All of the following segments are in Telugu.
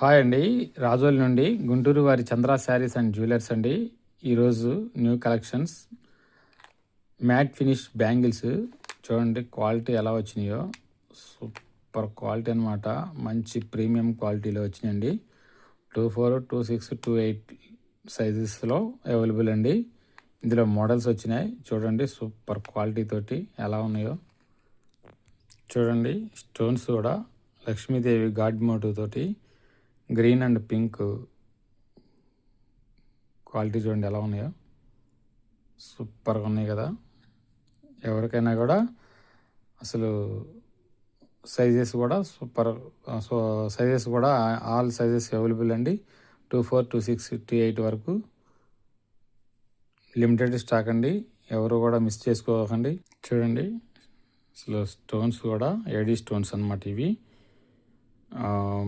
హాయ్ అండి. రాజోల్ నుండి గుంటూరు వారి చంద్ర శారీస్ అండ్ జ్యువెలర్స్ అండి. ఈరోజు new collections matte finish bangles చూడండి, క్వాలిటీ ఎలా వచ్చినాయో. సూపర్ క్వాలిటీ అనమాట. మంచి ప్రీమియం క్వాలిటీలో వచ్చినాయండి. 24, 26, 28 సైజెస్లో అవైలబుల్ అండి. ఇందులో మోడల్స్ వచ్చినాయి చూడండి. సూపర్ క్వాలిటీ తోటి ఎలా ఉన్నాయో చూడండి. స్టోన్స్ కూడా లక్ష్మీదేవి గాడ్ మోటివ్ తోటి గ్రీన్ అండ్ పింక్ క్వాలిటీ చూడండి ఎలా ఉన్నాయో. సూపర్గా ఉన్నాయి కదా. ఎవరికైనా కూడా అసలు సైజెస్ కూడా సూపర్. సో సైజెస్ కూడా ఆల్ సైజెస్ అవైలబుల్ అండి. 24, 26, 28 వరకు లిమిటెడ్ స్టాక్ అండి. ఎవరు కూడా మిస్ చేసుకోకండి. చూడండి అసలు స్టోన్స్ కూడా ఏడీ స్టోన్స్ అన్నమాట. ఇవి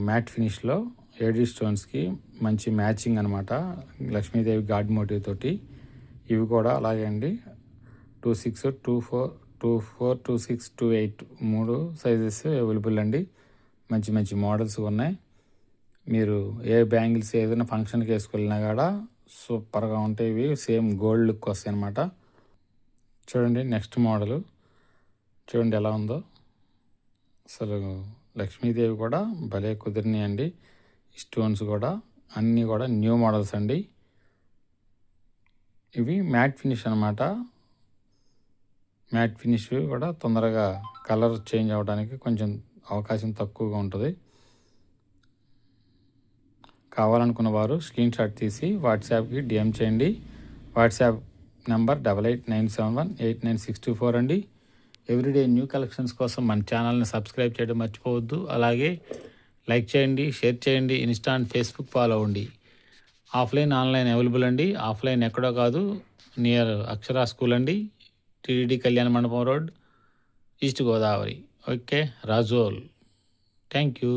మ్యాట్ ఫినిష్లో ఏడీ స్టోన్స్కి మంచి మ్యాచింగ్ అనమాట. లక్ష్మీదేవి గాడ్ మోటివ్ తోటి ఇవి కూడా అలాగే అండి. 26, 24, 26, 28 3 సైజెస్ అవైలబుల్ అండి. మంచి మంచి మోడల్స్ ఉన్నాయి. మీరు ఏ బ్యాంగిల్స్ ఏదైనా ఫంక్షన్కి వేసుకెళ్ళినా కూడా సూపర్గా ఉంటాయి. ఇవి సేమ్ గోల్డ్ లుక్ వస్తాయి అన్నమాట. చూడండి నెక్స్ట్ మోడలు చూడండి ఎలా ఉందో. అసలు లక్ష్మీదేవి కూడా భలే కుదిరినాయి అండి. స్టోన్స్ కూడా అన్నీ కూడా న్యూ మోడల్స్ అండి. ఇవి మ్యాట్ ఫినిష్ అనమాట. మ్యాట్ ఫినిష్ కూడా తొందరగా కలర్ చేంజ్ అవ్వడానికి కొంచెం అవకాశం తక్కువగా ఉంటుంది. కావాలనుకున్న వారు స్క్రీన్ షాట్ తీసి వాట్సాప్కి డిఎం చేయండి. వాట్సాప్ నెంబర్ 8897189624 అండి. ఎవ్రీడే న్యూ కలెక్షన్స్ కోసం మన ఛానల్ని సబ్స్క్రైబ్ చేయడం మర్చిపోవద్దు. అలాగే లైక్ చేయండి, షేర్ చేయండి, ఇన్స్టా అండ్ ఫేస్బుక్ ఫాలో అవ్వండి. ఆఫ్లైన్ ఆన్లైన్ అవైలబుల్ అండి. ఆఫ్లైన్ ఎక్కడో కాదు, నియర్ అక్షరా స్కూల్ అండి, టీడీడీ కళ్యాణ మండపం road, East Godavari. Okay, Razole. Thank you.